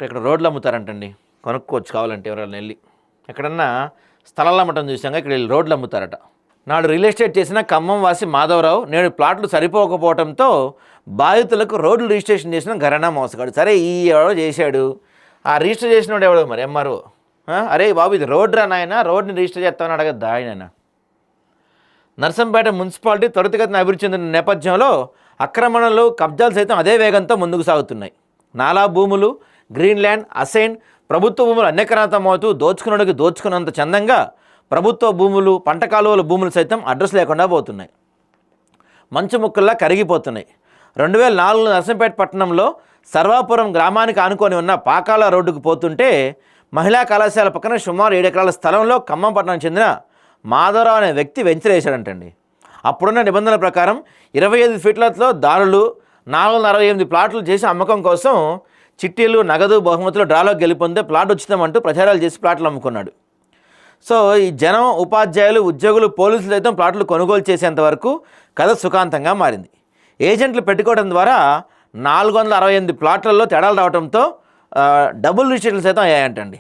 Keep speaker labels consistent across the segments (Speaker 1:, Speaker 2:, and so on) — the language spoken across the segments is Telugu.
Speaker 1: ఇక్కడ రోడ్లు అమ్ముతారంటండి, కొనుక్కోవచ్చు కావాలంటే ఎవరైనా వెళ్ళి. ఎక్కడన్నా స్థలాలు అమ్మటం చూసాక ఇక్కడ వెళ్ళి రోడ్లు అమ్ముతారట. నాడు రియల్ ఎస్టేట్ చేసిన ఖమ్మం వాసి మాధవరావు నేడు ప్లాట్లు సరిపోకపోవడంతో బాధితులకు రోడ్లు రిజిస్ట్రేషన్ చేసిన ఘరానా మోసగాడు. సరే ఈ ఎవడో చేశాడు, ఆ రిజిస్టర్ చేసిన వాడు ఎవడో మరి ఎంఆర్ఓ. అరే బాబు ఇది రోడ్ రా నాయన, రోడ్ని రిజిస్టర్ చేస్తామని అడగద్దా ఆయన. నర్సంపేట మున్సిపాలిటీ త్వరితగతిన అభివృద్ధి చెందిన నేపథ్యంలో ఆక్రమణలు, కబ్జాలు సైతం అదే వేగంతో ముందుకు సాగుతున్నాయి. నాలా భూములు, గ్రీన్ ల్యాండ్, అసైన్, ప్రభుత్వ భూములు అన్యక్రాంతమవుతూ దోచుకున్నడికి దోచుకున్నంత చందంగా ప్రభుత్వ భూములు, పంట కాలువల భూములు సైతం అడ్రస్ లేకుండా పోతున్నాయి, మంచు ముక్కల్లా కరిగిపోతున్నాయి. 2004 నర్సంపేట పట్టణంలో సర్వాపురం గ్రామానికి ఆనుకొని ఉన్న పాకాల రోడ్డుకు పోతుంటే మహిళా కళాశాల పక్కన సుమారు 7 ఎకరాల స్థలంలో ఖమ్మం పట్టణానికి చెందిన మాధవరావు అనే వ్యక్తి వెంచర్ వేశాడంటండి. అప్పుడున్న నిబంధనల ప్రకారం 25 ఫీట్లతో దారులు 468 ప్లాట్లు చేసి అమ్మకం కోసం చిట్టీలు, నగదు, బహుమతులు డ్రాలో గెలుపొందే ప్లాట్ ఉచితమంటూ ప్రచారాలు చేసి ప్లాట్లు అమ్ముకున్నాడు. సో ఈ జనం, ఉపాధ్యాయులు, ఉద్యోగులు, పోలీసులు సైతం ప్లాట్లు కొనుగోలు చేసేంత వరకు కథ సుఖాంతంగా మారింది. ఏజెంట్లు పెట్టుకోవడం ద్వారా 468 ప్లాట్లలో తేడాలు రావడంతో డబుల్ రిజిస్ట్రేషన్లు సైతం అయ్యాయంటండి.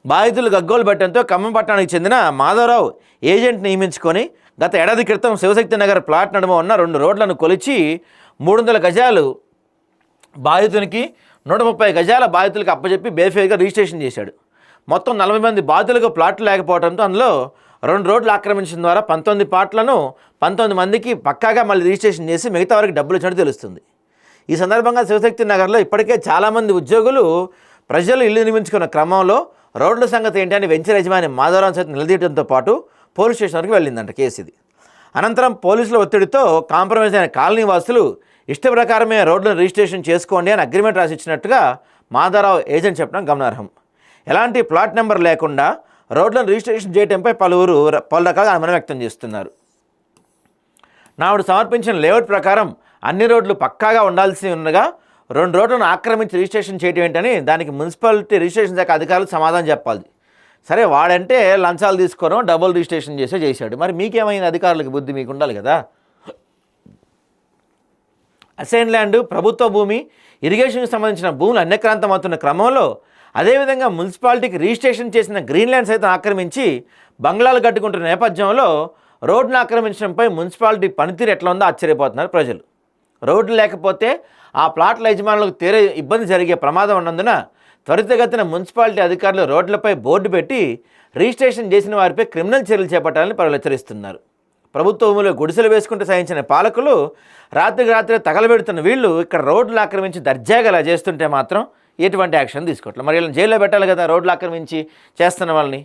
Speaker 1: బాధితులు గగ్గోలు పెట్టడంతో ఖమ్మం పట్టణానికి చెందిన మాధవరావు ఏజెంట్ నియమించుకొని గత ఏడాది క్రితం శివశక్తి నగర్ ప్లాట్ నడుమ ఉన్న 2 రోడ్లను కొలిచి 300 గజాలు బాధితునికి, 130 గజాల బాధితులకు అప్పచెప్పి బేఫేగా రిజిస్ట్రేషన్ చేశాడు. మొత్తం 40 మంది బాధితులకు ప్లాట్లు లేకపోవడంతో అందులో 2 రోడ్లు ఆక్రమించడం ద్వారా 19 ప్లాట్లను 19 మందికి పక్కాగా మళ్ళీ రిజిస్ట్రేషన్ చేసి మిగతా వారికి డబ్బులు ఇచ్చినట్టు తెలుస్తుంది. ఈ సందర్భంగా శివశక్తి నగర్లో ఇప్పటికే చాలామంది ఉద్యోగులు, ప్రజలు ఇల్లు నిర్మించుకున్న క్రమంలో రోడ్ల సంగతి ఏంటి అని వెంచర్ యజమాని మాధవరావు సైతం నిలదీయడంతో పాటు పోలీస్ స్టేషన్ వరకు వెళ్ళిందంట కేసు ఇది. అనంతరం పోలీసుల ఒత్తిడితో కాంప్రమైజ్ అయిన కాలనీ వాసులు ఇష్ట ప్రకారమే రోడ్లను రిజిస్ట్రేషన్ చేసుకోండి అని అగ్రిమెంట్ రాసి ఇచ్చినట్టుగా మాధవరావు ఏజెంట్ చెప్పడం గమనార్హం. ఎలాంటి ప్లాట్ నెంబర్ లేకుండా రోడ్లను రిజిస్ట్రేషన్ చేయడంపై పలు రకాలుగా అనుమానం వ్యక్తం చేస్తున్నారు. నాడు సమర్పించిన లేఅవుట్ ప్రకారం అన్ని రోడ్లు పక్కాగా ఉండాల్సి ఉండగా 2 రోడ్లను ఆక్రమించి రిజిస్ట్రేషన్ చేయడం ఏంటని దానికి మున్సిపాలిటీ రిజిస్ట్రేషన్ శాఖ అధికారులు సమాధానం చెప్పాలి. సరే వాడంటే లంచాలు తీసుకోవడం, డబుల్ రిజిస్ట్రేషన్ చేశాడు. మరి మీకేమైంది? అధికారులకు బుద్ధి మీకు ఉండాలి కదా. అసైన్ ల్యాండ్, ప్రభుత్వ భూమి, ఇరిగేషన్కి సంబంధించిన భూములు అన్యక్రాంతం అవుతున్న క్రమంలో అదేవిధంగా మున్సిపాలిటీకి రిజిస్ట్రేషన్ చేసిన గ్రీన్ ల్యాండ్ సైతం ఆక్రమించి బంగ్లాలు కట్టుకుంటున్న నేపథ్యంలో రోడ్డును ఆక్రమించడంపై మున్సిపాలిటీ పనితీరు ఎట్లా ఉందో ఆశ్చర్యపోతున్నారు ప్రజలు. రోడ్లు లేకపోతే ఆ ప్లాట్ల యజమానులకు తీరే ఇబ్బంది జరిగే ప్రమాదం ఉన్నందున త్వరితగతిన మున్సిపాలిటీ అధికారులు రోడ్లపై బోర్డు పెట్టి రిజిస్ట్రేషన్ చేసిన వారిపై క్రిమినల్ చర్యలు చేపట్టాలని పలువురు హెచ్చరిస్తున్నారు. ప్రభుత్వ భూములు గుడిసెలు వేసుకుంటూ సాగించిన పాలకులు రాత్రికి రాత్రి తగలబెడుతున్న వీళ్ళు ఇక్కడ రోడ్లు ఆక్రమించి దర్జాగా అలా చేస్తుంటే మాత్రం ఎటువంటి యాక్షన్ తీసుకోవట్లేదు. మరి వీళ్ళని జైల్లో పెట్టాలి కదా, రోడ్లు ఆక్రమించి చేస్తున్న వాళ్ళని.